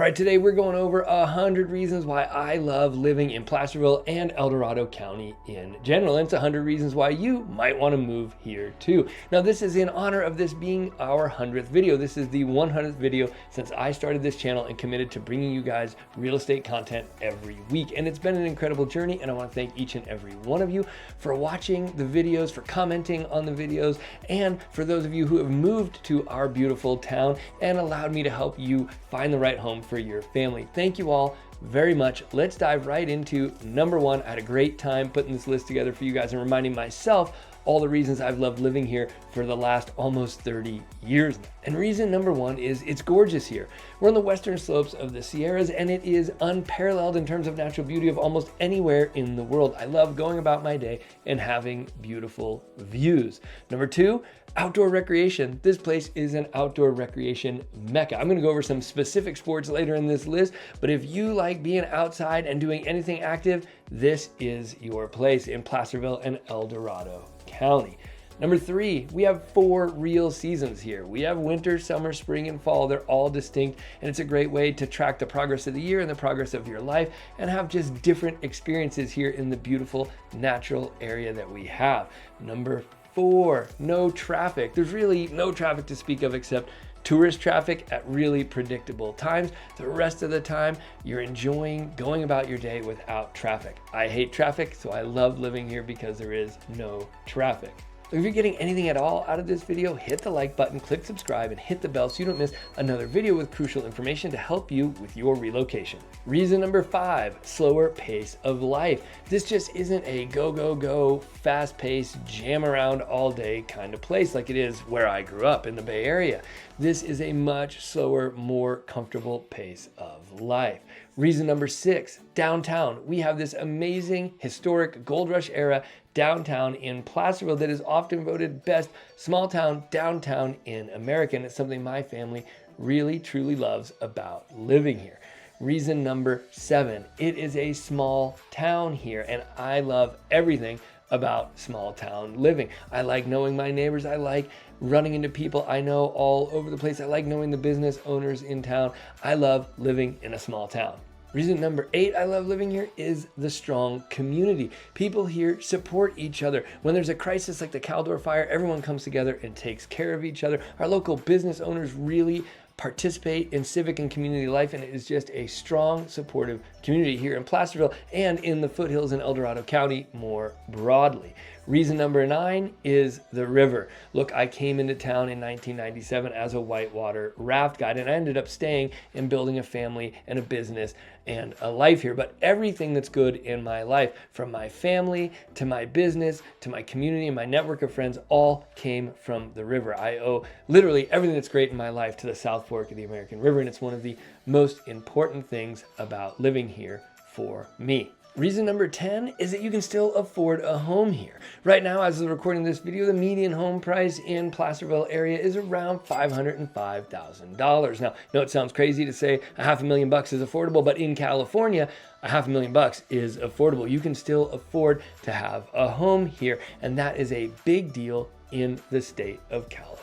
right, today we're going over 100 reasons why I love living in Placerville and El Dorado County in general. And it's 100 reasons why you might want to move here too. Now, this is in honor of this being our 100th video. This is the 100th video since I started this channel and committed to bringing you guys real estate content every week. And it's been an incredible journey, and I want to thank each and every one of you for watching the videos, for commenting on the videos, and for those of you who have moved to our beautiful town and allowed me to help you find the right home for your family. Thank you all very much. Let's dive right into number one. I had a great time putting this list together for you guys and reminding myself all the reasons I've loved living here for the last almost 30 years. And reason number one is it's gorgeous here. We're on the western slopes of the Sierras, and it is unparalleled in terms of natural beauty of almost anywhere in the world. I love going about my day and having beautiful views. Number two, outdoor recreation. This place is an outdoor recreation mecca. I'm gonna go over some specific sports later in this list, but if you like being outside and doing anything active, this is your place in Placerville and El Dorado County. Number three, we have 4 real seasons here. We have winter, summer, spring, and fall. They're all distinct, and it's a great way to track the progress of the year and the progress of your life and have just different experiences here in the beautiful natural area that we have. Number 4, no traffic. There's really no traffic to speak of except tourist traffic at really predictable times. The rest of the time, you're enjoying going about your day without traffic. I hate traffic, so I love living here because there is no traffic. If you're getting anything at all out of this video, hit the like button, click subscribe, and hit the bell so you don't miss another video with crucial information to help you with your relocation. Reason number 5, slower pace of life. This just isn't a go, go, go, fast paced, jam around all day kind of place like it is where I grew up in the Bay Area. This is a much slower, more comfortable pace of life. Reason number 6, downtown. We have this amazing, historic Gold Rush era downtown in Placerville that is often voted best small town downtown in America. And it's something my family really, truly loves about living here. Reason number 7, it is a small town here, and I love everything about small town living. I like knowing my neighbors. I like running into people I know all over the place. I like knowing the business owners in town. I love living in a small town. Reason number 8 I love living here is the strong community. People here support each other. When there's a crisis like the Caldor fire, everyone comes together and takes care of each other. Our local business owners really participate in civic and community life, and it is just a strong, supportive community here in Placerville and in the foothills in El Dorado County more broadly. Reason number 9 is the river. Look, I came into town in 1997 as a whitewater raft guide, and I ended up staying and building a family and a business and a life here. But everything that's good in my life, from my family to my business to my community and my network of friends, all came from the river. I owe literally everything that's great in my life to the South Fork of the American River, and it's one of the most important things about living here for me. Reason number 10 is that you can still afford a home here. Right now, as of recording this video, the median home price in Placerville area is around $505,000. Now, I know it sounds crazy to say $500,000 is affordable, but in California, $500,000 is affordable. You can still afford to have a home here, and that is a big deal in the state of California.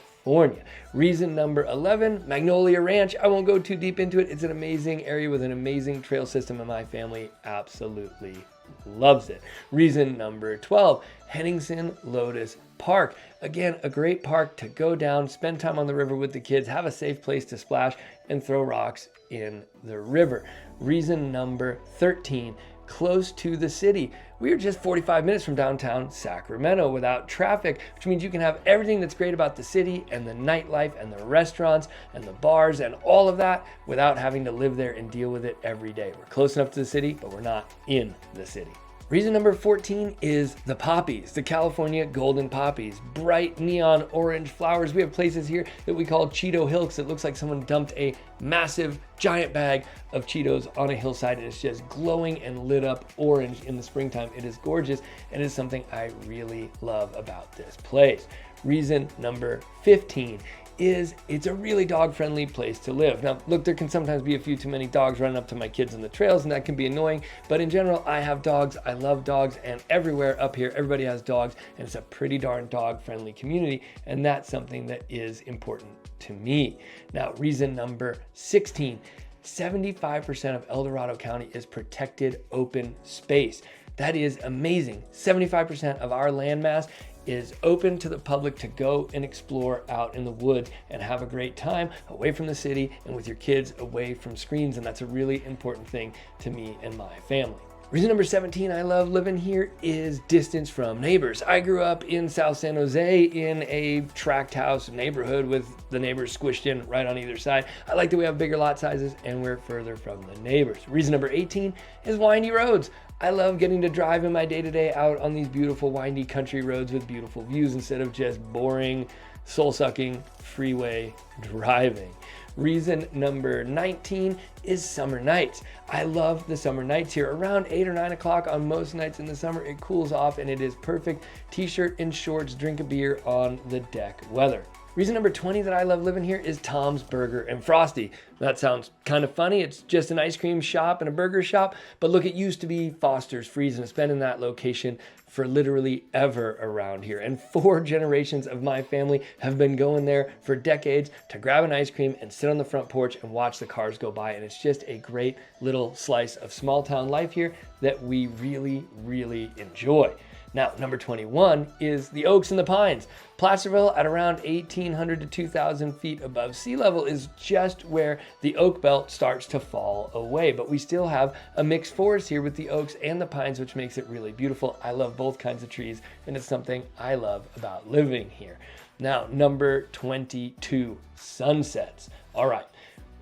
Reason number 11, Magnolia Ranch. I won't go too deep into it. It's an amazing area with an amazing trail system, and my family absolutely loves it. Reason number 12, Heningson Lotus Park. Again, a great park to go down, spend time on the river with the kids, have a safe place to splash and throw rocks in the river. Reason number 13, close to the city. We are just 45 minutes from downtown Sacramento without traffic, which means you can have everything that's great about the city and the nightlife and the restaurants and the bars and all of that without having to live there and deal with it every day. We're close enough to the city, but we're not in the city. Reason number 14 is the poppies, the California golden poppies, bright neon orange flowers. We have places here that we call Cheeto Hills. It looks like someone dumped a massive giant bag of Cheetos on a hillside, and it's just glowing and lit up orange in the springtime. It is gorgeous, and it is something I really love about this place. Reason number 15 is it's a really dog-friendly place to live. Now, look, there can sometimes be a few too many dogs running up to my kids in the trails, and that can be annoying, but in general, I have dogs, I love dogs, and everywhere up here, everybody has dogs, and it's a pretty darn dog-friendly community, and that's something that is important to me. Now, reason number 16, 75% of El Dorado County is protected open space. That is amazing. 75% of our landmass is open to the public to go and explore out in the woods and have a great time away from the city and with your kids away from screens. And that's a really important thing to me and my family. Reason number 17 I love living here is distance from neighbors. I grew up in South San Jose in a tract house neighborhood with the neighbors squished in right on either side. I like that we have bigger lot sizes and we're further from the neighbors. Reason number 18 is windy roads. I love getting to drive in my day-to-day out on these beautiful windy country roads with beautiful views instead of just boring, soul-sucking freeway driving. Reason number 19 is summer nights. I love the summer nights here. Around 8 or 9 o'clock on most nights in the summer, it cools off and it is perfect t-shirt and shorts, drink a beer on the deck weather. Reason number 20 that I love living here is Tom's Burger and Frosty. That sounds kind of funny. It's just an ice cream shop and a burger shop, but look, it used to be Foster's Freeze, and it's been in that location for literally ever around here. And 4 generations of my family have been going there for decades to grab an ice cream and sit on the front porch and watch the cars go by. And it's just a great little slice of small town life here that we really, really enjoy. Now, number 21 is the Oaks and the Pines. Placerville at around 1,800 to 2,000 feet above sea level is just where the oak belt starts to fall away. But we still have a mixed forest here with the oaks and the pines, which makes it really beautiful. I love both kinds of trees, and it's something I love about living here. Now, number 22, sunsets. All right.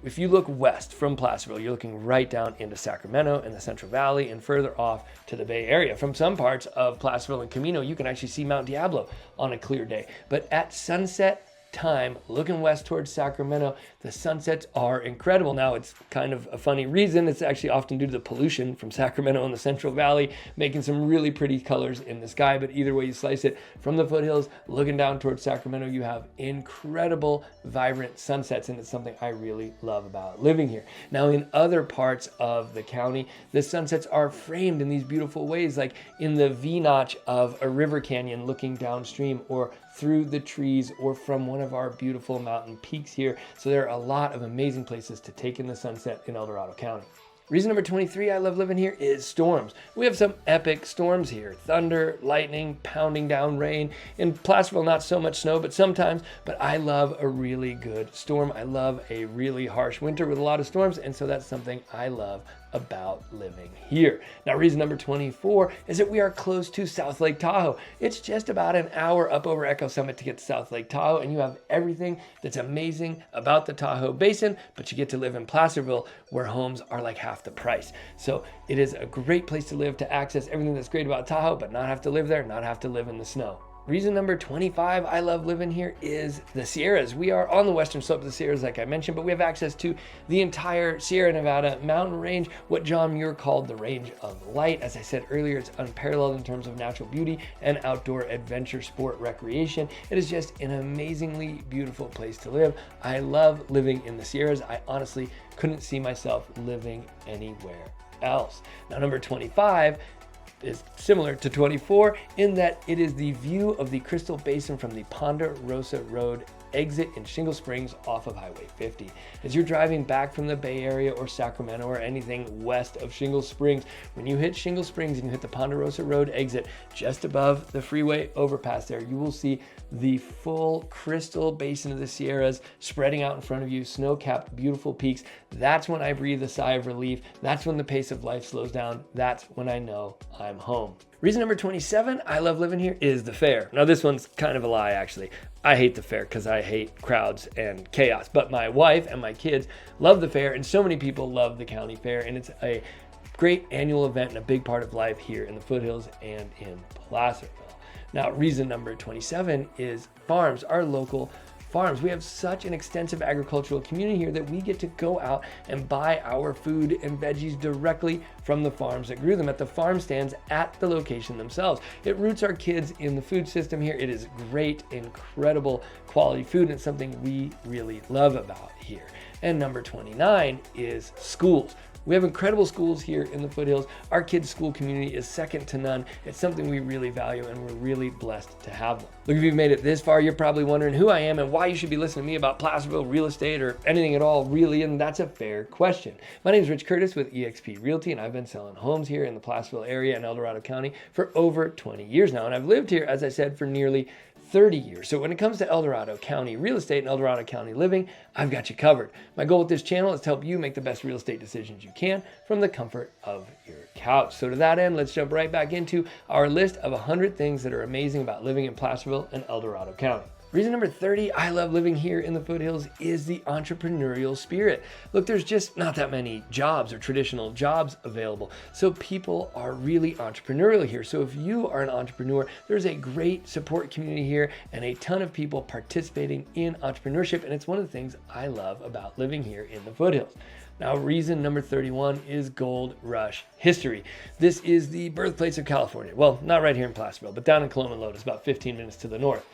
If you look west from Placerville, you're looking right down into Sacramento and the Central Valley and further off to the Bay Area. From some parts of Placerville and Camino, you can actually see Mount Diablo on a clear day. But at sunset time, looking west towards Sacramento, the sunsets are incredible. Now, it's kind of a funny reason. It's actually often due to the pollution from Sacramento and the Central Valley, making some really pretty colors in the sky. But either way you slice it, from the foothills, looking down towards Sacramento, you have incredible, vibrant sunsets, and it's something I really love about living here. Now, in other parts of the county, the sunsets are framed in these beautiful ways, like in the V-notch of a river canyon looking downstream, or through the trees, or from one of our beautiful mountain peaks here. So there are a lot of amazing places to take in the sunset in El Dorado County. Reason number 23 I love living here is storms. We have some epic storms here. Thunder, lightning, pounding down rain. In Placerville, not so much snow, but sometimes. But I love a really good storm. I love a really harsh winter with a lot of storms, and so that's something I love about living here. Now, reason number 24 is that we are close to South Lake Tahoe. It's just about an hour up over Echo Summit to get to South Lake Tahoe, and you have everything that's amazing about the Tahoe Basin, but you get to live in Placerville, where homes are like half the price. So it is a great place to live, to access everything that's great about Tahoe, but not have to live there, not have to live in the snow. Reason number 25 I love living here is the Sierras. We are on the western slope of the Sierras, like I mentioned, but we have access to the entire Sierra Nevada mountain range, what John Muir called the range of light. As I said earlier, it's unparalleled in terms of natural beauty and outdoor adventure, sport, recreation. It is just an amazingly beautiful place to live. I love living in the Sierras. I honestly couldn't see myself living anywhere else. Now, number 25 is similar to 24 in that it is the view of the Crystal Basin from the Ponderosa Road exit in Shingle Springs off of Highway 50. As you're driving back from the Bay Area or Sacramento or anything west of Shingle Springs, when you hit Shingle Springs and you hit the Ponderosa Road exit just above the freeway overpass there, you will see the full Crystal Basin of the Sierras spreading out in front of you, snow-capped, beautiful peaks. That's when I breathe a sigh of relief. That's when the pace of life slows down. That's when I know I'm home. Reason number 27 I love living here is the fair. Now, this one's kind of a lie, actually. I hate the fair because I hate crowds and chaos, but my wife and my kids love the fair, and so many people love the county fair, and it's a great annual event and a big part of life here in the foothills and in Placerville. Now, reason number 27 is farms, our local farms. We have such an extensive agricultural community here that we get to go out and buy our food and veggies directly from the farms that grew them at the farm stands at the location themselves. It roots our kids in the food system here. It is great, incredible quality food, and it's something we really love about here. And number 29 is schools. We have incredible schools here in the foothills. Our kids' school community is second to none. It's something we really value, and we're really blessed to have them. Look, if you've made it this far, you're probably wondering who I am and why you should be listening to me about Placerville real estate or anything at all, really, and that's a fair question. My name is Rich Curtis with eXp Realty, and I've been selling homes here in the Placerville area in El Dorado County for over 20 years now, and I've lived here, as I said, for nearly 30 years. So when it comes to El Dorado County real estate and El Dorado County living, I've got you covered. My goal with this channel is to help you make the best real estate decisions you can from the comfort of your couch. So to that end, let's jump right back into our list of 100 things that are amazing about living in Placerville and El Dorado County. Reason number 30, I love living here in the foothills, is the entrepreneurial spirit. Look, there's just not that many jobs or traditional jobs available. So people are really entrepreneurial here. So if you are an entrepreneur, there's a great support community here and a ton of people participating in entrepreneurship. And it's one of the things I love about living here in the foothills. Now, reason number 31 is Gold Rush history. This is the birthplace of California. Well, not right here in Placerville, but down in Coloma, Lotus, about 15 minutes to the north.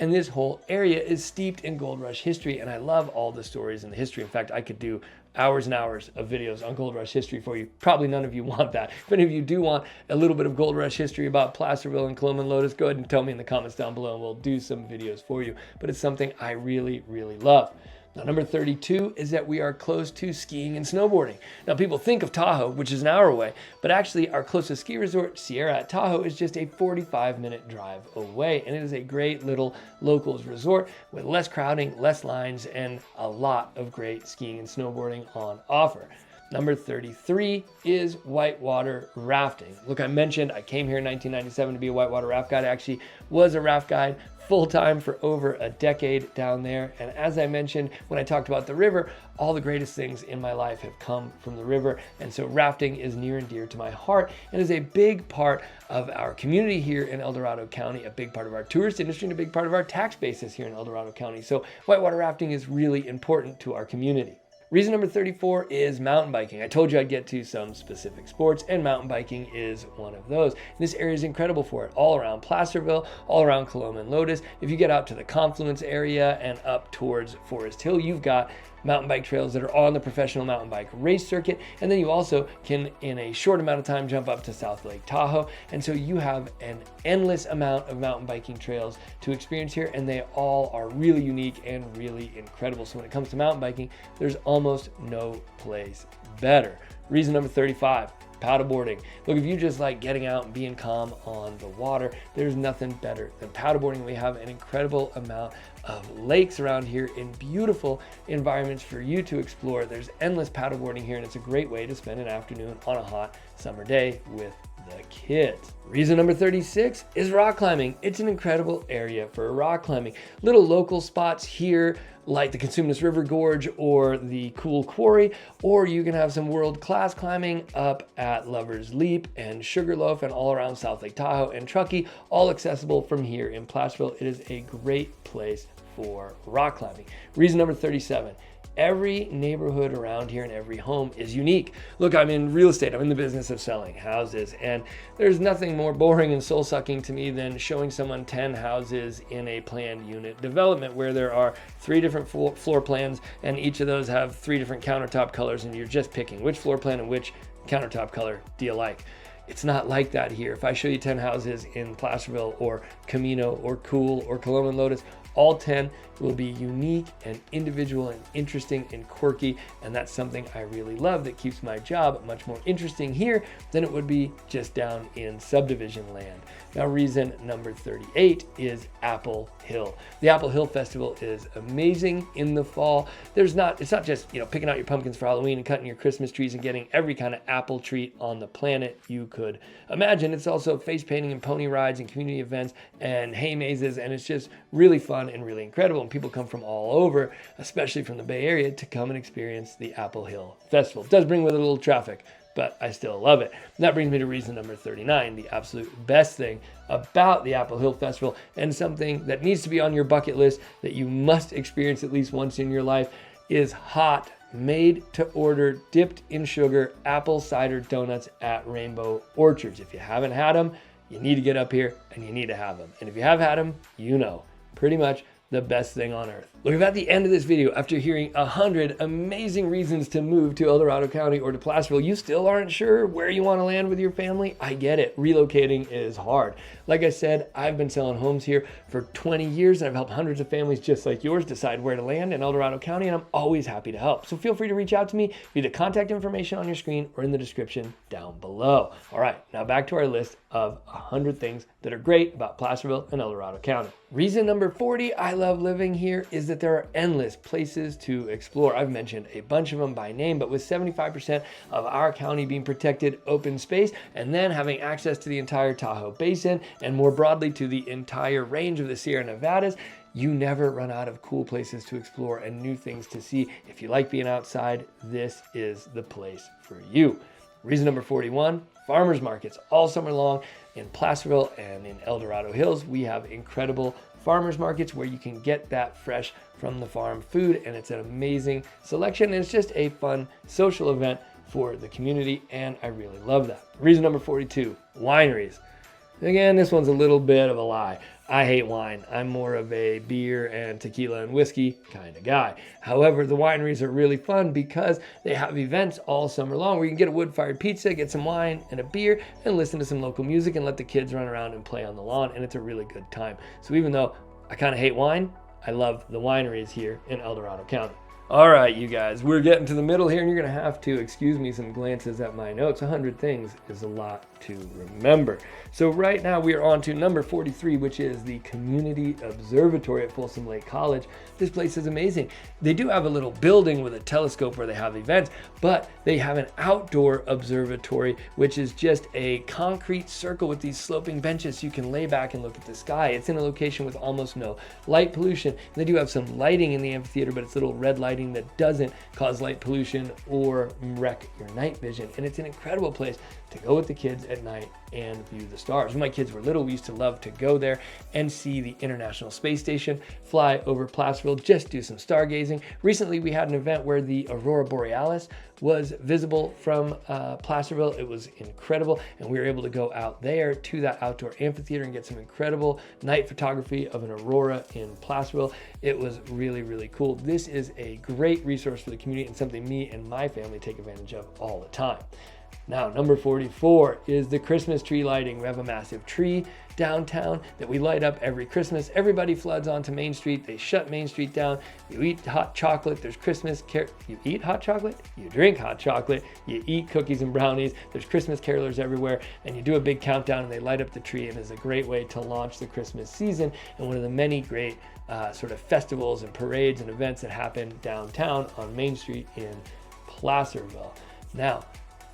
And this whole area is steeped in Gold Rush history, and I love all the stories and the history. In fact, I could do hours and hours of videos on Gold Rush history for you. Probably none of you want that. If any of you do want a little bit of Gold Rush history about Placerville and Coloma and Lotus, go ahead and tell me in the comments down below, and we'll do some videos for you. But it's something I really, really love. Now, number 32 is that we are close to skiing and snowboarding. Now, people think of Tahoe, which is an hour away, but actually our closest ski resort, Sierra at Tahoe, is just a 45-minute drive away. And it is a great little locals resort with less crowding, less lines, and a lot of great skiing and snowboarding on offer. Number 33 is whitewater rafting. Look, I mentioned I came here in 1997 to be a whitewater raft guide. I actually was a raft guide full-time for over a decade down there. And as I mentioned, when I talked about the river, all the greatest things in my life have come from the river. And so rafting is near and dear to my heart and is a big part of our community here in El Dorado County, a big part of our tourist industry, and a big part of our tax basis here in El Dorado County. So whitewater rafting is really important to our community. Reason number 34 is mountain biking. I told you I'd get to some specific sports, and mountain biking is one of those. This area is incredible for it, all around Placerville, all around Coloma and Lotus. If you get out to the Confluence area and up towards Forest Hill, you've got mountain bike trails that are on the professional mountain bike race circuit. And then you also can, in a short amount of time, jump up to South Lake Tahoe. And so you have an endless amount of mountain biking trails to experience here, and they all are really unique and really incredible. So when it comes to mountain biking, there's almost no place better. Reason number 35. Paddleboarding. Look, if you just like getting out and being calm on the water, there's nothing better than paddleboarding. We have an incredible amount of lakes around here in beautiful environments for you to explore. There's endless paddleboarding here, and it's a great way to spend an afternoon on a hot summer day with the kids. Reason number 36 is rock climbing. It's an incredible area for rock climbing. Little local spots here like the Consumnes River Gorge or the Cool Quarry, or you can have some world-class climbing up at Lover's Leap and Sugarloaf and all around South Lake Tahoe and Truckee, all accessible from here in Placerville. It is a great place for rock climbing. Reason number 37. Every neighborhood around here and every home is unique. Look, I'm in real estate. I'm in the business of selling houses, and there's nothing more boring and soul-sucking to me than showing someone 10 houses in a planned unit development where there are 3 different floor plans, and each of those have 3 different countertop colors, and you're just picking which floor plan and which countertop color do you like. It's not like that here. If I show you 10 houses in Placerville or Camino or Cool or Coloma and Lotus, all 10 will be unique and individual and interesting and quirky, and that's something I really love that keeps my job much more interesting here than it would be just down in subdivision land. Now, reason number 38 is Apple Hill. The Apple Hill Festival is amazing in the fall. It's not just, picking out your pumpkins for Halloween and cutting your Christmas trees and getting every kind of apple treat on the planet you could imagine. It's also face painting and pony rides and community events and hay mazes, and it's just really fun and really incredible. And people come from all over, especially from the Bay Area, to come and experience the Apple Hill Festival. It does bring with it a little traffic, but I still love it. And that brings me to reason number 39, the absolute best thing about the Apple Hill Festival, and something that needs to be on your bucket list that you must experience at least once in your life, is hot, made to order, dipped in sugar apple cider donuts at Rainbow Orchards. If you haven't had them, you need to get up here and you need to have them. And if you have had them, pretty much the best thing on earth. Look, if at the end of this video, after hearing 100 amazing reasons to move to El Dorado County or to Placerville, you still aren't sure where you want to land with your family, I get it. Relocating is hard. Like I said, I've been selling homes here for 20 years and I've helped hundreds of families just like yours decide where to land in El Dorado County, and I'm always happy to help. So feel free to reach out to me via the contact information on your screen or in the description down below. All right, now back to our list of 100 things that are great about Placerville and El Dorado County. Reason number 40 I love living here is that there are endless places to explore. I've mentioned a bunch of them by name, but with 75% of our county being protected open space and then having access to the entire Tahoe Basin and more broadly to the entire range of the Sierra Nevadas, you never run out of cool places to explore and new things to see. If you like being outside, this is the place for you. Reason number 41, farmers markets all summer long in Placerville and in El Dorado Hills. We have incredible farmers markets where you can get that fresh from the farm food, and it's an amazing selection, and it's just a fun social event for the community, and I really love that. Reason number 42, wineries. Again, this one's a little bit of a lie. I hate wine. I'm more of a beer and tequila and whiskey kind of guy. However, the wineries are really fun because they have events all summer long where you can get a wood-fired pizza, get some wine and a beer, and listen to some local music and let the kids run around and play on the lawn, and it's a really good time. So even though I kind of hate wine, I love the wineries here in El Dorado County. All right, you guys, we're getting to the middle here, and you're going to have to excuse me some glances at my notes. 100 things is a lot to remember. So right now we are on to number 43, which is the Community Observatory at Folsom Lake College. This place is amazing. They do have a little building with a telescope where they have events, but they have an outdoor observatory, which is just a concrete circle with these sloping benches so you can lay back and look at the sky. It's in a location with almost no light pollution. They do have some lighting in the amphitheater, but it's little red lighting that doesn't cause light pollution or wreck your night vision. And it's an incredible place to go with the kids at night and view the stars. When my kids were little, we used to love to go there and see the International Space Station, fly over Placerville, just do some stargazing. Recently, we had an event where the Aurora Borealis was visible from Placerville. It was incredible, and we were able to go out there to that outdoor amphitheater and get some incredible night photography of an aurora in Placerville. It was really, really cool. This is a great resource for the community and something me and my family take advantage of all the time. Now, number 44 is the Christmas tree lighting. We have a massive tree downtown that we light up every Christmas. Everybody floods onto Main Street. They shut Main Street down. You eat hot chocolate. There's Christmas you eat hot chocolate. You drink hot chocolate. You eat cookies and brownies. There's Christmas carolers everywhere, and you do a big countdown and they light up the tree, and it's a great way to launch the Christmas season and one of the many great sort of festivals and parades and events that happen downtown on Main Street in Placerville. Now,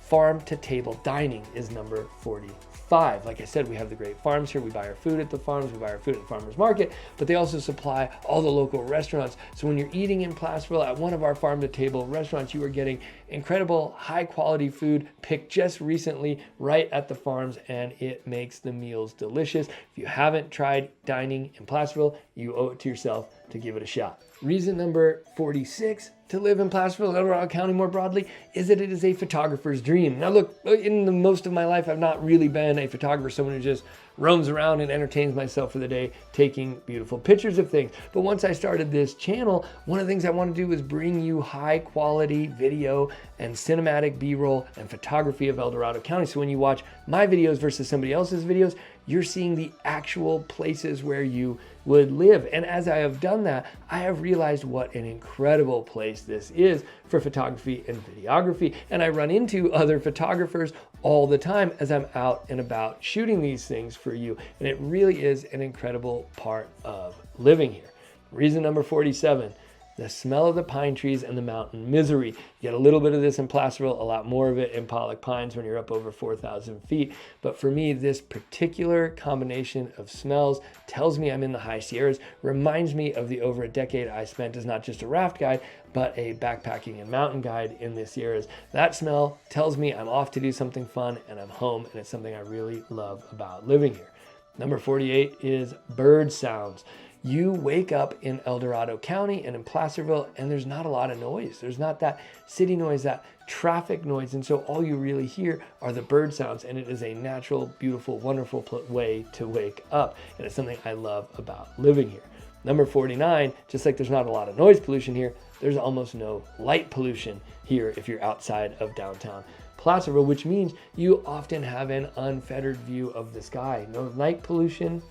farm to table dining is number 45. Like I said, we have the great farms here. We buy our food at the farms, we buy our food at the farmers market, but they also supply all the local restaurants. So when you're eating in Placerville at one of our farm to table restaurants, you are getting incredible high quality food picked just recently right at the farms, and it makes the meals delicious. If you haven't tried dining in Placerville, you owe it to yourself to give it a shot. Reason number 46 to live in Placerville and El Dorado County more broadly is that it is a photographer's dream. Now look, in the most of my life, I've not really been a photographer, someone who just roams around and entertains myself for the day, taking beautiful pictures of things. But once I started this channel, one of the things I want to do is bring you high quality video and cinematic B-roll and photography of El Dorado County. So when you watch my videos versus somebody else's videos, you're seeing the actual places where you would live. And as I have done that, I have realized what an incredible place this is for photography and videography. And I run into other photographers all the time as I'm out and about shooting these things for you. And it really is an incredible part of living here. Reason number 47, the smell of the pine trees and the mountain misery. You get a little bit of this in Placerville, a lot more of it in Pollock Pines when you're up over 4,000 feet. But for me, this particular combination of smells tells me I'm in the high Sierras, reminds me of the over a decade I spent as not just a raft guide, but a backpacking and mountain guide in the Sierras. That smell tells me I'm off to do something fun and I'm home, and it's something I really love about living here. Number 48 is bird sounds. You wake up in El Dorado County and in Placerville, and there's not a lot of noise. There's not that city noise, that traffic noise, and so all you really hear are the bird sounds, and it is a natural, beautiful, wonderful way to wake up, and it's something I love about living here. Number 49, just like there's not a lot of noise pollution here, there's almost no light pollution here if you're outside of downtown Placerville, which means you often have an unfettered view of the sky. No light pollution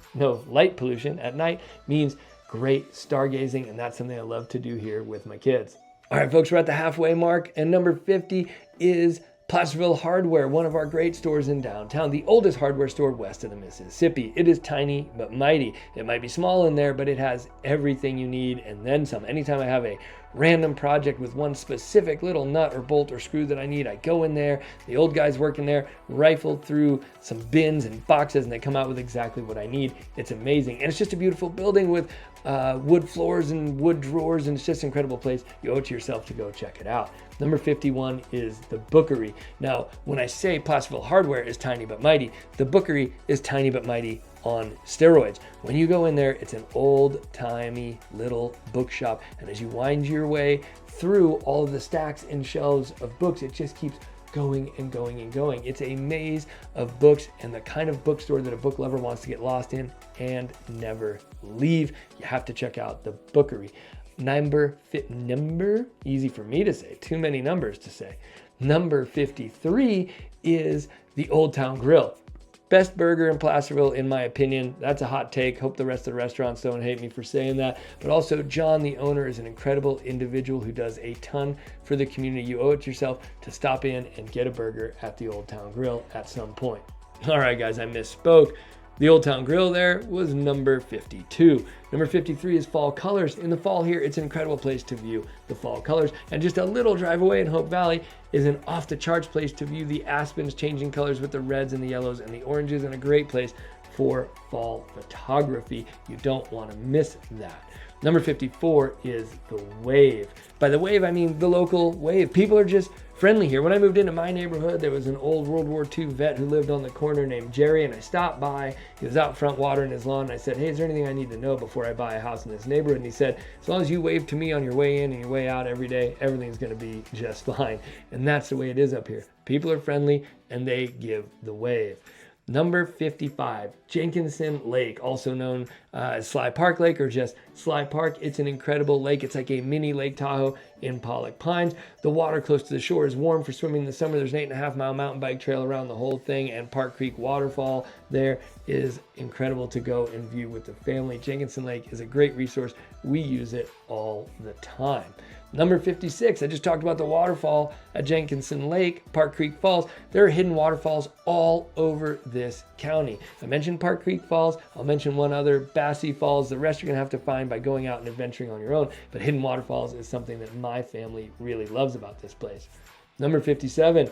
at night means great stargazing, and that's something I love to do here with my kids. All right, folks, we're at the halfway mark, and number 50 is Placerville Hardware, one of our great stores in downtown, the oldest hardware store west of the Mississippi. It is tiny but mighty. It might be small in there, but it has everything you need and then some. Anytime I have a random project with one specific little nut or bolt or screw that I need, I go in there, the old guys working there, rifle through some bins and boxes, and they come out with exactly what I need. It's amazing. And it's just a beautiful building with wood floors and wood drawers, and it's just an incredible place. You owe it to yourself to go check it out. Number 51 is the Bookery. Now, when I say Placerville Hardware is tiny but mighty, the Bookery is tiny but mighty on steroids. When you go in there, it's an old-timey little bookshop, and as you wind your way through all of the stacks and shelves of books, it just keeps going and going and going. It's a maze of books and the kind of bookstore that a book lover wants to get lost in and never leave. You have to check out the Bookery. Number, easy for me to say, too many numbers to say. Number 53 is the Old Town Grille. Best burger in Placerville, in my opinion. That's a hot take. Hope the rest of the restaurants don't hate me for saying that. But also, John, the owner, is an incredible individual who does a ton for the community. You owe it to yourself to stop in and get a burger at the Old Town Grille at some point. All right, guys, I misspoke. The Old Town Grille there was number 52. Number 53 is Fall Colors. In the fall here, it's an incredible place to view the fall colors. And just a little drive away in Hope Valley is an off-the-charts place to view the aspens changing colors with the reds and the yellows and the oranges, and a great place for fall photography. You don't want to miss that. Number 54 is the Wave. By the Wave, I mean the local Wave. People are just friendly here. When I moved into my neighborhood, there was an old World War II vet who lived on the corner named Jerry, and I stopped by. He was out front watering his lawn, and I said, hey, is there anything I need to know before I buy a house in this neighborhood? And he said, as long as you wave to me on your way in and your way out every day, everything's going to be just fine. And that's the way it is up here. People are friendly, and they give the wave. Number 55, Jenkinson Lake, also known as Sly Park Lake or just Sly Park. It's an incredible lake. It's like a mini Lake Tahoe in Pollock Pines. The water close to the shore is warm for swimming in the summer. There's an 8.5-mile mountain bike trail around the whole thing, and Park Creek waterfall there is incredible to go and view with the family. Jenkinson Lake is a great resource. We use it all the time. Number 56, I just talked about the waterfall at Jenkinson Lake, Park Creek Falls. There are hidden waterfalls all over this county. I mentioned Park Creek Falls. I'll mention one other, Bassy Falls. The rest you're gonna have to find by going out and adventuring on your own. But hidden waterfalls is something that my family really loves about this place. Number 57,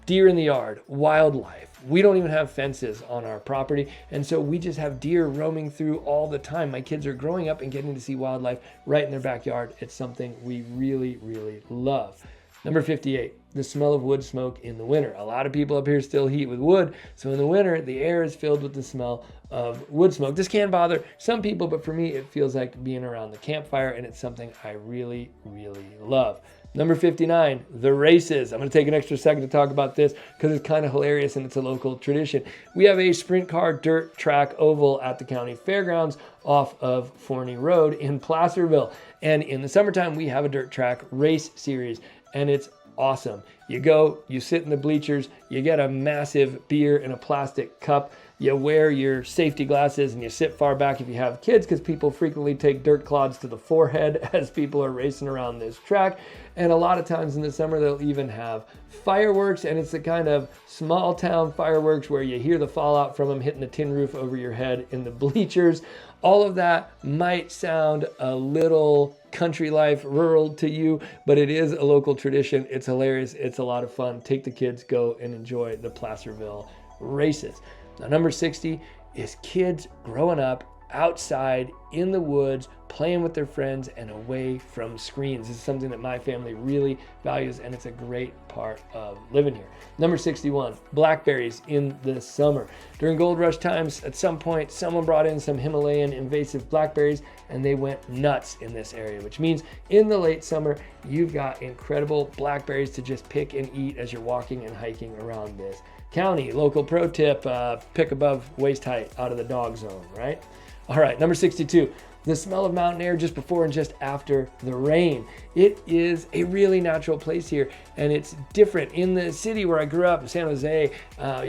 deer in the yard, wildlife. We don't even have fences on our property, and so we just have deer roaming through all the time. My kids are growing up and getting to see wildlife right in their backyard. It's something we really, really love. Number 58, the smell of wood smoke in the winter. A lot of people up here still heat with wood, so in the winter, the air is filled with the smell of wood smoke. This can bother some people, but for me, it feels like being around the campfire, and it's something I really, really love. Number 59, the races. I'm going to take an extra second to talk about this because it's kind of hilarious and it's a local tradition. We have a sprint car dirt track oval at the county fairgrounds off of Forney Road in Placerville. And in the summertime, we have a dirt track race series, and it's awesome. You go, you sit in the bleachers, you get a massive beer in a plastic cup, you wear your safety glasses, and you sit far back if you have kids, because people frequently take dirt clods to the forehead as people are racing around this track. And a lot of times in the summer, they'll even have fireworks, and it's the kind of small town fireworks where you hear the fallout from them hitting the tin roof over your head in the bleachers. All of that might sound a little country life, rural to you, but it is a local tradition. It's hilarious. It's a lot of fun. Take the kids, go and enjoy the Placerville races. Now, number 60 is kids growing up outside in the woods, playing with their friends and away from screens. This is something that my family really values, and it's a great part of living here. Number 61, blackberries in the summer. During gold rush times, at some point, someone brought in some Himalayan invasive blackberries, and they went nuts in this area, which means in the late summer, you've got incredible blackberries to just pick and eat as you're walking and hiking around this county. Local pro tip, pick above waist height out of the dog zone, right? All right, number 62, The smell of mountain air just before and just after the rain. It is a really natural place here, and it's different. In the city where I grew up in San Jose,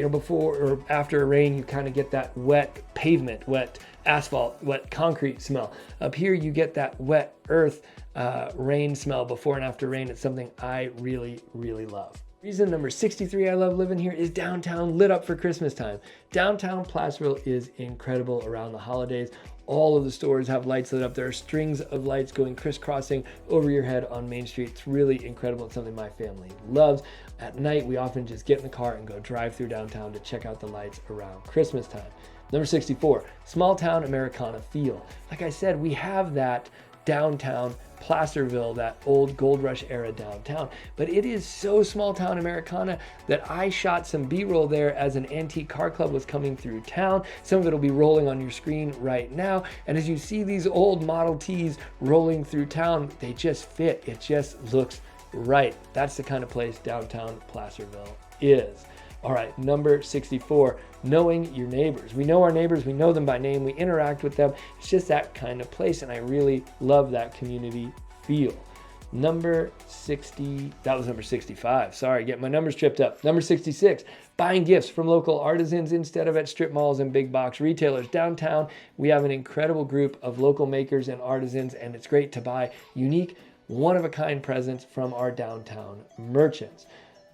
before or after a rain, you kind of get that wet pavement, wet asphalt, wet concrete smell. Up here, you get that wet earth rain smell before and after rain. It's something I really, really love. Reason number 63 I love living here is downtown lit up for Christmas time. Downtown Placerville is incredible around the holidays. All of the stores have lights lit up. There are strings of lights going crisscrossing over your head on Main Street. It's really incredible. It's something my family loves. At night, we often just get in the car and go drive through downtown to check out the lights around Christmas time. Number 64, small town Americana feel. Like I said, we have that downtown Placerville, that old gold rush era downtown, but it is so small town Americana that I shot some B-roll there as an antique car club was coming through town. Some of it will be rolling on your screen right now, and as you see these old Model Ts rolling through town, they just fit. It just looks right. That's the kind of place downtown Placerville is. All right, number 64, knowing your neighbors. We know our neighbors, we know them by name, we interact with them. It's just that kind of place, and I really love that community feel. Number 60, that was number 65. Sorry, get my numbers tripped up. Number 66, buying gifts from local artisans instead of at strip malls and big box retailers. Downtown, we have an incredible group of local makers and artisans, and it's great to buy unique, one-of-a-kind presents from our downtown merchants.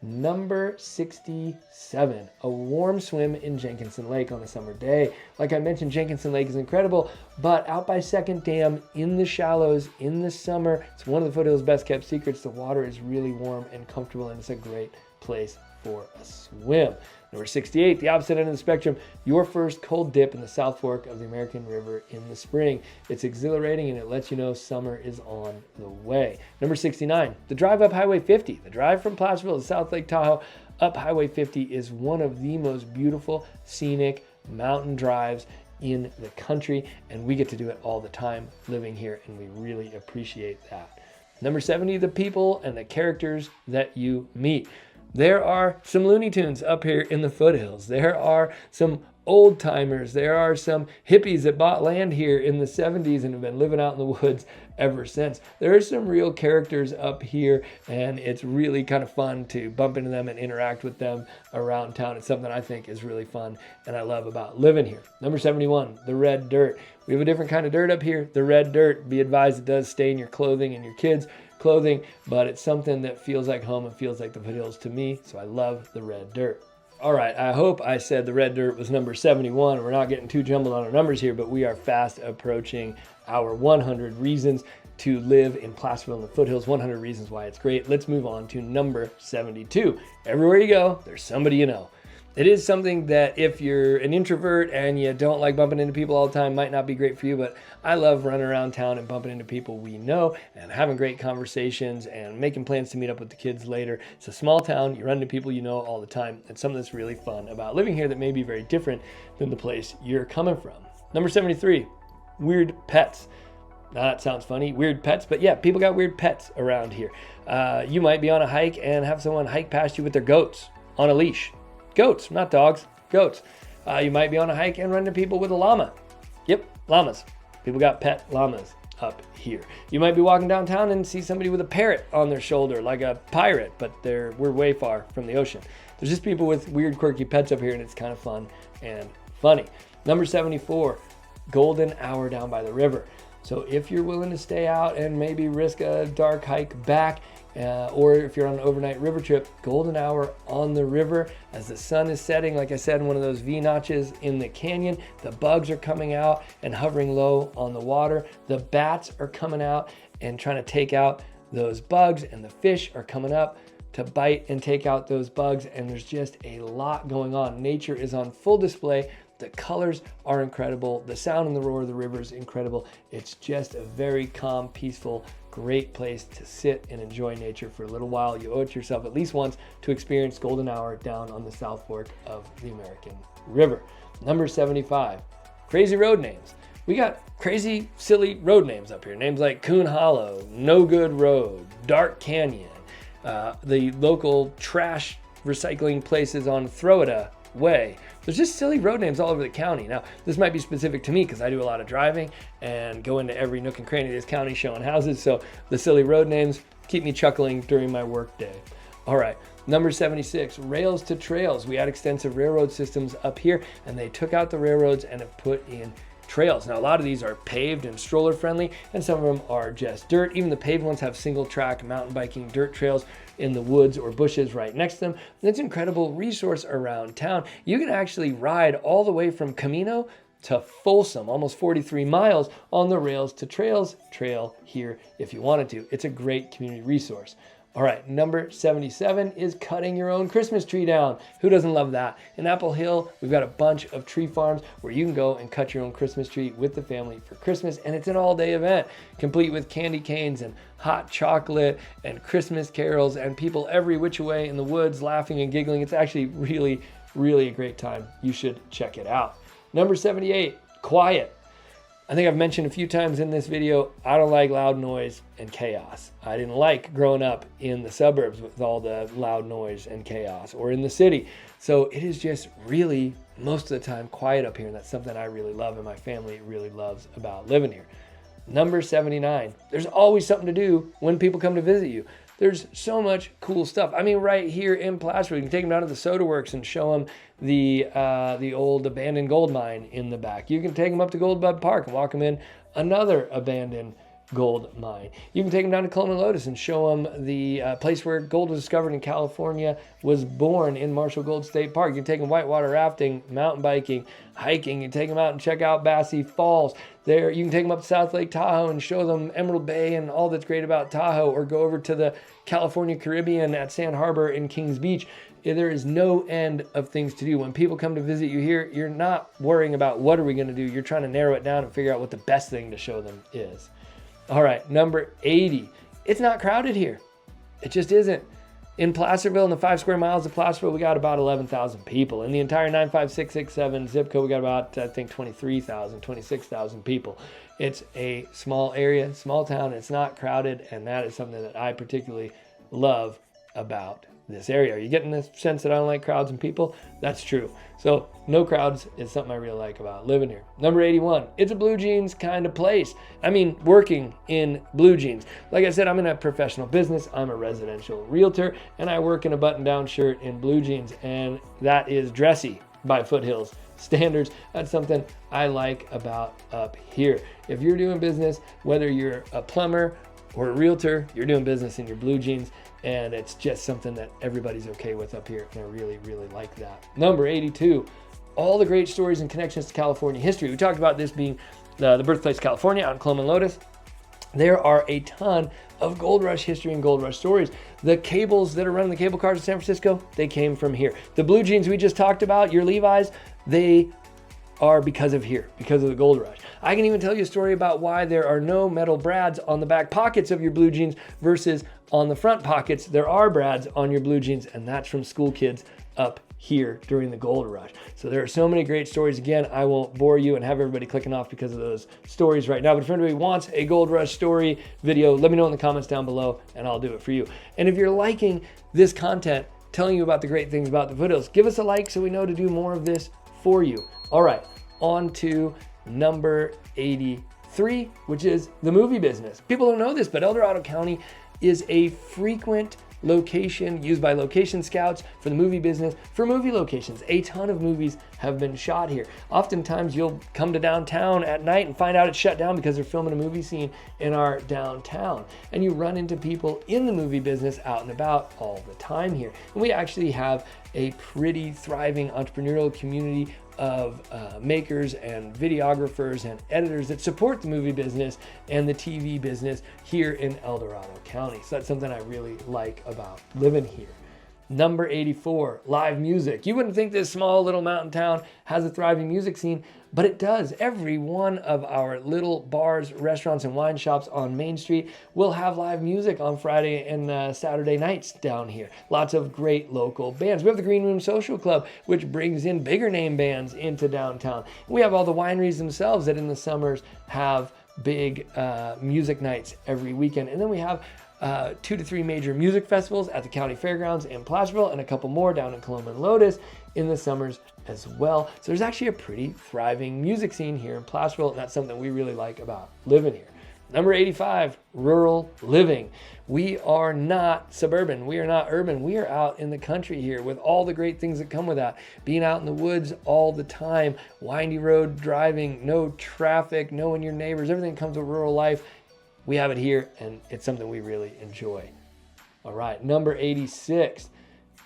Number 67, a warm swim in Jenkinson Lake on a summer day. Like I mentioned, Jenkinson Lake is incredible, but out by Second Dam in the shallows in the summer, it's one of the foothills' best kept secrets. The water is really warm and comfortable, and it's a great place for a swim. Number 68, the opposite end of the spectrum, your first cold dip in the South Fork of the American River in the spring. It's exhilarating, and it lets you know summer is on the way. Number 69, the drive up Highway 50. The drive from Placerville to South Lake Tahoe up Highway 50 is one of the most beautiful, scenic mountain drives in the country, and we get to do it all the time living here, and we really appreciate that. Number 70, the people and the characters that you meet. There are some Looney Tunes up here in the foothills. There are some old timers. There are some hippies that bought land here in the 70s and have been living out in the woods ever since. There are some real characters up here, and it's really kind of fun to bump into them and interact with them around town. It's something I think is really fun and I love about living here. Number 71, the red dirt. We have a different kind of dirt up here. The red dirt, be advised, it does stain your clothing and your kids' clothing, but it's something that feels like home and feels like the foothills to me, so I love the red dirt. All right, I hope I said the red dirt was number 71. We're not getting too jumbled on our numbers here, but we are fast approaching our 100 reasons to live in Placerville in the foothills, 100 reasons why it's great. Let's move on to number 72. Everywhere you go, there's somebody you know. It is something that if you're an introvert and you don't like bumping into people all the time, might not be great for you, but I love running around town and bumping into people we know and having great conversations and making plans to meet up with the kids later. It's a small town, you run into people you know all the time. It's something that's really fun about living here that may be very different than the place you're coming from. Number 73, weird pets. Now that sounds funny, weird pets, but yeah, people got weird pets around here. You might be on a hike and have someone hike past you with their goats on a leash. Goats, not dogs, goats. You might be on a hike and run into people with a llama. Yep, llamas. People got pet llamas up here. You might be walking downtown and see somebody with a parrot on their shoulder, like a pirate, but we're way far from the ocean. There's just people with weird, quirky pets up here, and it's kind of fun and funny. Number 74, golden hour down by the river. So if you're willing to stay out and maybe risk a dark hike back, or if you're on an overnight river trip, golden hour on the river as the sun is setting, like I said, in one of those V notches in the canyon, the bugs are coming out and hovering low on the water. The bats are coming out and trying to take out those bugs, and the fish are coming up to bite and take out those bugs, and there's just a lot going on. Nature is on full display. The colors are incredible. The sound and the roar of the river is incredible. It's just a very calm, peaceful, great place to sit and enjoy nature for a little while. You owe it to yourself at least once to experience golden hour down on the South Fork of the American River. Number 75, crazy road names. We got crazy, silly road names up here. Names like Coon Hollow, No Good Road, Dark Canyon, the local trash recycling places on Throw-It-A way. There's just silly road names all over the county. Now, this might be specific to me because I do a lot of driving and go into every nook and cranny of this county showing houses. So the silly road names keep me chuckling during my work day. All right, number 76, rails to trails. We had extensive railroad systems up here, and they took out the railroads and have put in trails. Now, a lot of these are paved and stroller friendly, and some of them are just dirt. Even the paved ones have single track mountain biking dirt trails in the woods or bushes right next to them. And it's an incredible resource around town. You can actually ride all the way from Camino to Folsom, almost 43 miles on the rails to trails trail here if you wanted to. It's a great community resource. All right, number 77 is cutting your own Christmas tree down. Who doesn't love that? In Apple Hill, we've got a bunch of tree farms where you can go and cut your own Christmas tree with the family for Christmas, and it's an all-day event, complete with candy canes and hot chocolate and Christmas carols and people every which way in the woods laughing and giggling. It's actually really, really a great time. You should check it out. Number 78, quiet. I think I've mentioned a few times in this video, I don't like loud noise and chaos. I didn't like growing up in the suburbs with all the loud noise and chaos, or in the city. So it is just really, most of the time, quiet up here, and that's something I really love and my family really loves about living here. Number 79, there's always something to do when people come to visit you. There's so much cool stuff. I mean, right here in Placerville, you can take them down to the Soda Works and show them the old abandoned gold mine in the back. You can take them up to Goldbud Park and walk them in another abandoned gold mine. You can take them down to Coloma Lotus and show them the place where gold was discovered in California was born in Marshall Gold State Park. You can take them whitewater rafting, mountain biking, hiking. You can take them out and check out Bassy Falls. There, you can take them up to South Lake Tahoe and show them Emerald Bay and all that's great about Tahoe, or go over to the California Caribbean at Sand Harbor in Kings Beach. There is no end of things to do. When people come to visit you here, you're not worrying about what are we going to do. You're trying to narrow it down and figure out what the best thing to show them is. All right, number 80. It's not crowded here. It just isn't. In Placerville, in the 5 square miles of Placerville, we got about 11,000 people. In the entire 95667 zip code, we got about, I think, 23,000, 26,000 people. It's a small area, small town. It's not crowded, and that is something that I particularly love about this area. Are you getting the sense that I don't like crowds and people? That's true. So no crowds is something I really like about living here. Number 81, it's a blue jeans kind of place. I mean, working in blue jeans. Like I said, I'm in a professional business. I'm a residential realtor, and I work in a button-down shirt in blue jeans, and that is dressy by Foothills standards. That's something I like about up here. If you're doing business, whether you're a plumber or a realtor, you're doing business in your blue jeans, and it's just something that everybody's okay with up here, and I really, really like that. Number 82, all the great stories and connections to California history. We talked about this being the birthplace of California out in Coloma Lotus. There are a ton of gold rush history and gold rush stories. The cables that are running the cable cars in San Francisco, they came from here. The blue jeans we just talked about, your Levi's, they are because of here, because of the gold rush. I can even tell you a story about why there are no metal brads on the back pockets of your blue jeans versus on the front pockets. There are brads on your blue jeans, and that's from school kids up here during the gold rush. So there are so many great stories. Again, I won't bore you and have everybody clicking off because of those stories right now. But if anybody wants a gold rush story video, let me know in the comments down below and I'll do it for you. And if you're liking this content, telling you about the great things about the foothills, give us a like so we know to do more of this for you. All right, on to number 83, which is the movie business. People don't know this, but El Dorado County is a frequent location used by location scouts for the movie business, for movie locations. A ton of movies have been shot here. Oftentimes you'll come to downtown at night and find out it's shut down because they're filming a movie scene in our downtown. And you run into people in the movie business out and about all the time here. And we actually have a pretty thriving entrepreneurial community of makers and videographers and editors that support the movie business and the TV business here in El Dorado County. So that's something I really like about living here. Number 84, live music. You wouldn't think this small little mountain town has a thriving music scene, but it does. Every one of our little bars, restaurants, and wine shops on Main Street will have live music on Friday and Saturday nights down here. Lots of great local bands. We have the Green Room Social Club, which brings in bigger name bands into downtown. We have all the wineries themselves that in the summers have big music nights every weekend. And then we have 2 to 3 major music festivals at the county fairgrounds in Placerville, and a couple more down in Coloma and Lotus in the summers as well. So there's actually a pretty thriving music scene here in Placerville, and that's something we really like about living here. Number 85, rural living. We are not suburban. We are not urban. We are out in the country here with all the great things that come with that. Being out in the woods all the time, windy road driving, no traffic, knowing your neighbors, everything that comes with rural life. We have it here, and it's something we really enjoy. All right, number 86,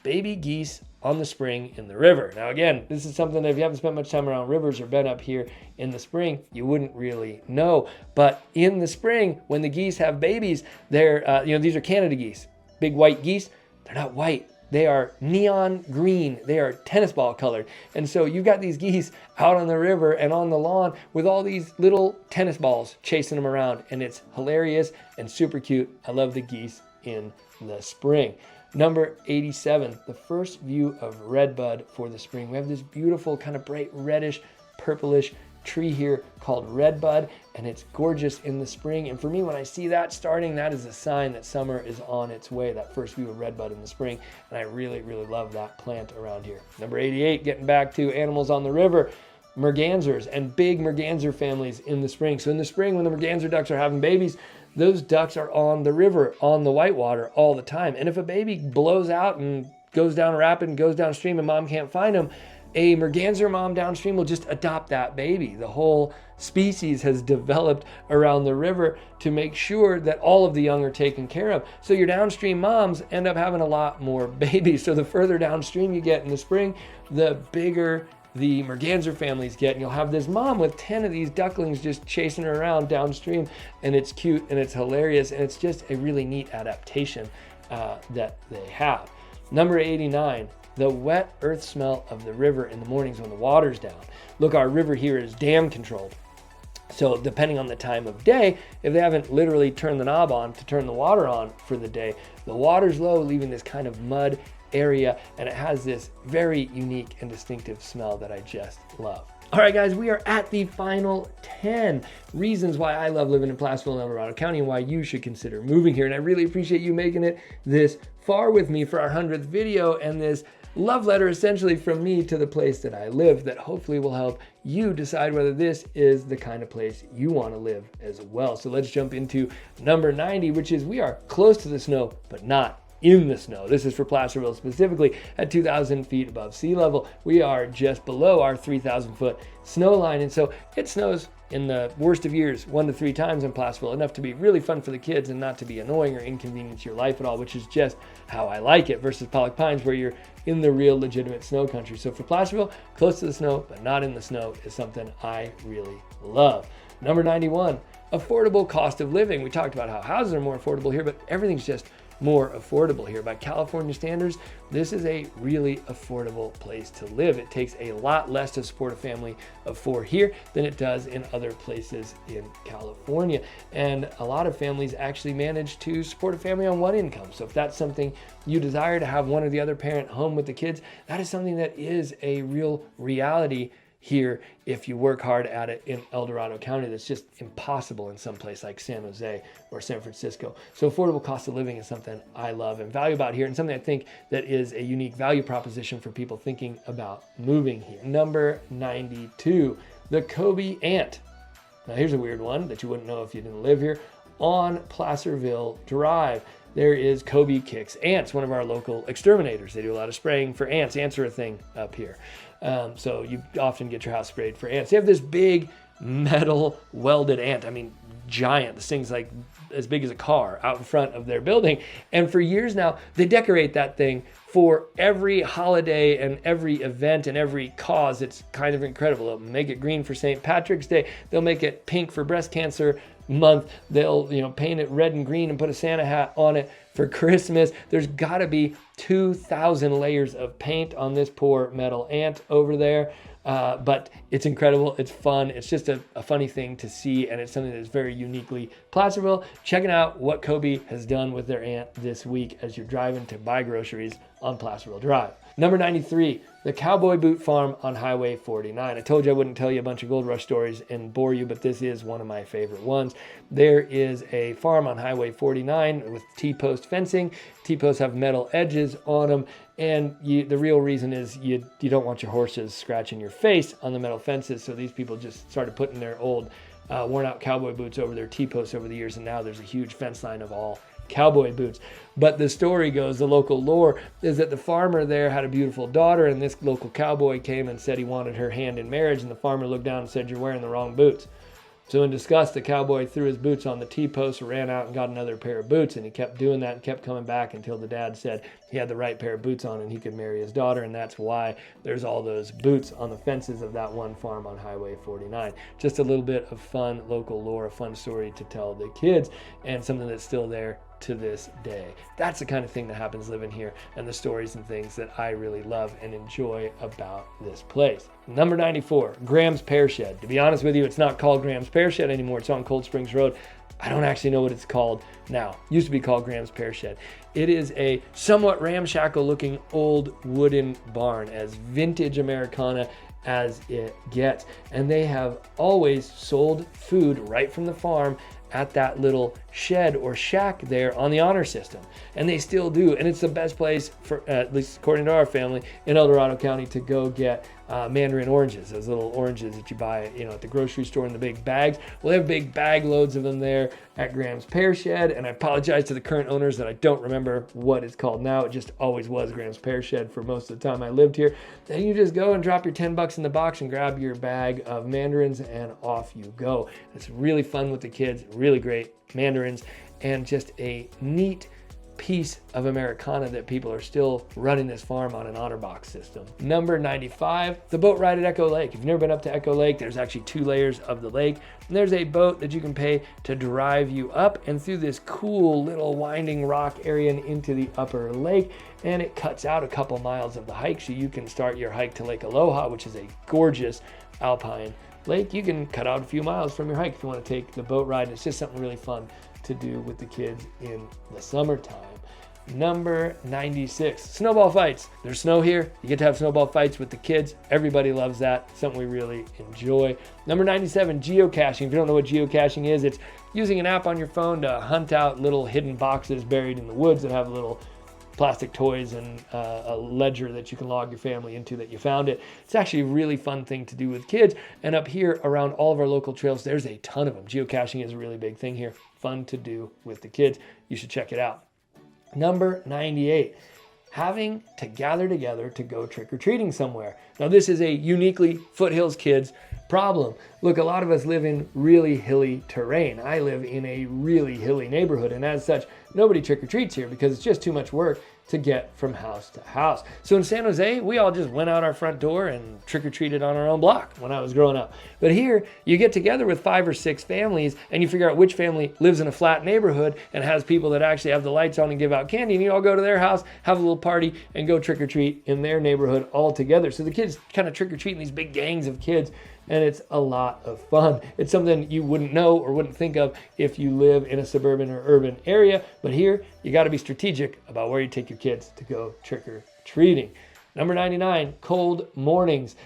baby geese on the spring in the river. Now again, this is something that if you haven't spent much time around rivers or been up here in the spring, you wouldn't really know. But in the spring, when the geese have babies, they're, these are Canada geese, big white geese. They're not white. They are neon green. They are tennis ball colored. And so you've got these geese out on the river and on the lawn with all these little tennis balls chasing them around. And it's hilarious and super cute. I love the geese in the spring. Number 87, the first view of redbud for the spring. We have this beautiful kind of bright reddish, purplish tree here called redbud, and it's gorgeous in the spring. And for me, when I see that starting, that is a sign that summer is on its way, that first view of redbud in the spring. And I really, really love that plant around here. Number 88, getting back to animals on the river, Mergansers and big Merganser families in the spring. So in the spring, when the Merganser ducks are having babies, those ducks are on the river, on the Whitewater all the time. And if a baby blows out and goes down a rapid and goes downstream and mom can't find him, a Merganser mom downstream will just adopt that baby. The whole species has developed around the river to make sure that all of the young are taken care of. So your downstream moms end up having a lot more babies. So the further downstream you get in the spring, the bigger the Merganser families get, and you'll have this mom with 10 of these ducklings just chasing her around downstream, and it's cute and it's hilarious, and it's just a really neat adaptation that they have. Number 89, the wet earth smell of the river in the mornings when the water's down. Look, our river here is dam controlled. So depending on the time of day, if they haven't literally turned the knob on to turn the water on for the day, the water's low, leaving this kind of mud area, and it has this very unique and distinctive smell that I just love. All right, guys, we are at the final 10 reasons why I love living in Placerville and Dorado County and why you should consider moving here. And I really appreciate you making it this far with me for our 100th video and this love letter essentially from me to the place that I live that hopefully will help you decide whether this is the kind of place you want to live as well. So let's jump into number 90, which is we are close to the snow, but not in the snow. This is for Placerville specifically at 2,000 feet above sea level. We are just below our 3,000 foot snow line. And so it snows in the worst of years 1 to 3 times in Placerville, enough to be really fun for the kids and not to be annoying or inconvenience your life at all, which is just how I like it, versus Pollock Pines where you're in the real legitimate snow country. So for Placerville, close to the snow, but not in the snow is something I really love. Number 91, affordable cost of living. We talked about how houses are more affordable here, but everything's just more affordable here. By California standards, this is a really affordable place to live. It takes a lot less to support a family of 4 here than it does in other places in California. And a lot of families actually manage to support a family on 1 income. So if that's something you desire, to have one or the other parent home with the kids, that is something that is a real reality here if you work hard at it in El Dorado County. That's just impossible in some place like San Jose or San Francisco. So affordable cost of living is something I love and value about here, and something I think that is a unique value proposition for people thinking about moving here. Number 92, the Koby Ant. Now here's a weird one that you wouldn't know if you didn't live here. On Placerville Drive, there is Koby Kicks Ants, one of our local exterminators. They do a lot of spraying for ants. Ants are a thing up here. So you often get your house sprayed for ants. They have this big metal welded ant. I mean, giant. This thing's like as big as a car out in front of their building. And for years now, they decorate that thing for every holiday and every event and every cause. It's kind of incredible. They'll make it green for St. Patrick's Day. They'll make it pink for Breast Cancer Month. They'll, paint it red and green and put a Santa hat on it for Christmas. There's got to be 2,000 layers of paint on this poor metal ant over there. But it's incredible. It's fun. It's just a funny thing to see, and it's something that's very uniquely Placerville. Checking out what Koby has done with their ant this week as you're driving to buy groceries on Placerville Drive. Number 93, the Cowboy Boot Farm on Highway 49. I told you I wouldn't tell you a bunch of Gold Rush stories and bore you, but this is one of my favorite ones. There is a farm on Highway 49 with T-post fencing. T-posts have metal edges on them, and the real reason is you don't want your horses scratching your face on the metal fences, so these people just started putting their old worn out cowboy boots over their T-posts over the years, and now there's a huge fence line of all cowboy boots. But the story goes, the local lore is that the farmer there had a beautiful daughter, and this local cowboy came and said he wanted her hand in marriage, and the farmer looked down and said, "You're wearing the wrong boots." So in disgust, the cowboy threw his boots on the T-post, ran out and got another pair of boots, and he kept doing that and kept coming back until the dad said he had the right pair of boots on and he could marry his daughter, and that's why there's all those boots on the fences of that one farm on Highway 49. Just a little bit of fun local lore, a fun story to tell the kids, and something that's still there to this day. That's the kind of thing that happens living here, and the stories and things that I really love and enjoy about this place. Number 94, Graham's Pear Shed. To be honest with you, it's not called Graham's Pear Shed anymore. It's on Cold Springs Road. I don't actually know what it's called now. It used to be called Graham's Pear Shed. It is a somewhat ramshackle looking old wooden barn, as vintage Americana as it gets. And they have always sold food right from the farm at that little shed or shack there on the honor system, and they still do, and it's the best place for, at least according to our family in El Dorado County, to go get mandarin oranges, those little oranges that you buy at the grocery store in the big bags. Well, they have big bag loads of them there at Graham's Pear Shed, and I apologize to the current owners that I don't remember what it's called now. It just always was Graham's Pear Shed for most of the time I lived here. Then you just go and drop your $10 in the box and grab your bag of mandarins, and off you go. It's really fun with the kids, really great mandarins, and just a neat piece of Americana that people are still running this farm on an honor box system. Number 95, the boat ride at Echo Lake. If you've never been up to Echo Lake, there's actually 2 layers of the lake. And there's a boat that you can pay to drive you up and through this cool little winding rock area and into the upper lake. And it cuts out a couple miles of the hike, so you can start your hike to Lake Aloha, which is a gorgeous alpine lake. You can cut out a few miles from your hike if you want to take the boat ride. It's just something really fun to do with the kids in the summertime. Number 96, snowball fights. There's snow here. You get to have snowball fights with the kids. Everybody loves that. Something we really enjoy. Number 97, geocaching. If you don't know what geocaching is, it's using an app on your phone to hunt out little hidden boxes buried in the woods that have little plastic toys and a ledger that you can log your family into that you found it. It's actually a really fun thing to do with kids. And up here around all of our local trails, there's a ton of them. Geocaching is a really big thing here. Fun to do with the kids. You should check it out. Number 98, having to gather together to go trick-or-treating somewhere. Now, this is a uniquely Foothills kids problem. Look, a lot of us live in really hilly terrain. I live in a really hilly neighborhood, and as such, nobody trick-or-treats here because it's just too much work to get from house to house. So in San Jose, we all just went out our front door and trick-or-treated on our own block when I was growing up. But here, you get together with 5 or 6 families and you figure out which family lives in a flat neighborhood and has people that actually have the lights on and give out candy, and you all go to their house, have a little party, and go trick-or-treat in their neighborhood all together. So the kids kind of trick-or-treat in these big gangs of kids, and it's a lot of fun. It's something you wouldn't know or wouldn't think of if you live in a suburban or urban area, but here you got to be strategic about where you take your kids to go trick-or-treating. Number 99, cold mornings.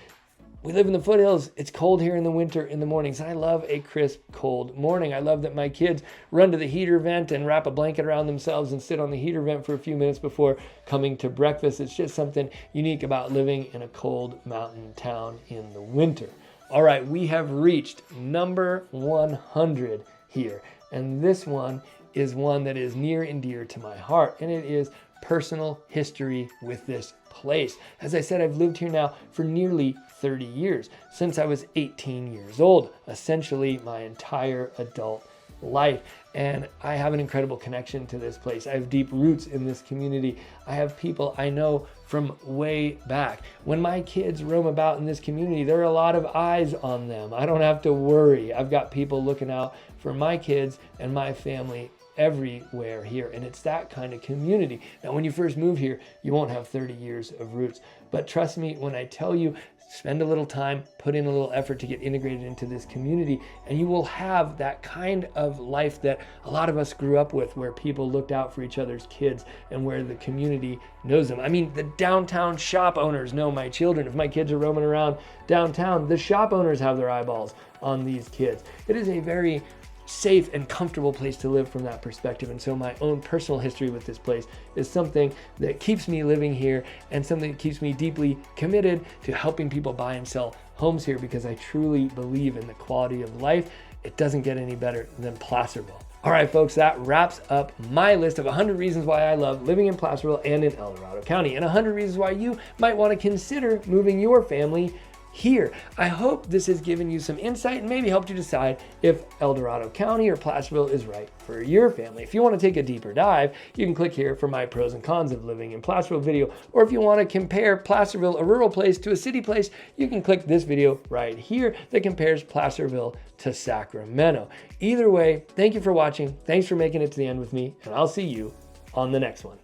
We live in the foothills. It's cold here in the winter in the mornings, and I love a crisp, cold morning. I love that my kids run to the heater vent and wrap a blanket around themselves and sit on the heater vent for a few minutes before coming to breakfast. It's just something unique about living in a cold mountain town in the winter. All right, we have reached number 100 here, and this one is one that is near and dear to my heart, and it is personal history with this place. As I said, I've lived here now for nearly 30 years, since I was 18 years old, essentially my entire adult life. And I have an incredible connection to this place. I have deep roots in this community. I have people I know from way back. When my kids roam about in this community, there are a lot of eyes on them. I don't have to worry. I've got people looking out for my kids and my family everywhere here, and it's that kind of community. Now, when you first move here, you won't have 30 years of roots, but trust me when I tell you, spend a little time, put in a little effort to get integrated into this community, and you will have that kind of life that a lot of us grew up with, where people looked out for each other's kids and where the community knows them. I mean, the downtown shop owners know my children. If my kids are roaming around downtown, the shop owners have their eyeballs on these kids. It is a very safe and comfortable place to live from that perspective. And so my own personal history with this place is something that keeps me living here and something that keeps me deeply committed to helping people buy and sell homes here, because I truly believe in the quality of life. It doesn't get any better than Placerville. All right, folks, that wraps up my list of 100 reasons why I love living in Placerville and in El Dorado County, and 100 reasons why you might want to consider moving your family here. I hope this has given you some insight and maybe helped you decide if El Dorado County or Placerville is right for your family. If you want to take a deeper dive, you can click here for my pros and cons of living in Placerville video, or if you want to compare Placerville, a rural place, to a city place, you can click this video right here that compares Placerville to Sacramento. Either way, thank you for watching. Thanks for making it to the end with me, and I'll see you on the next one.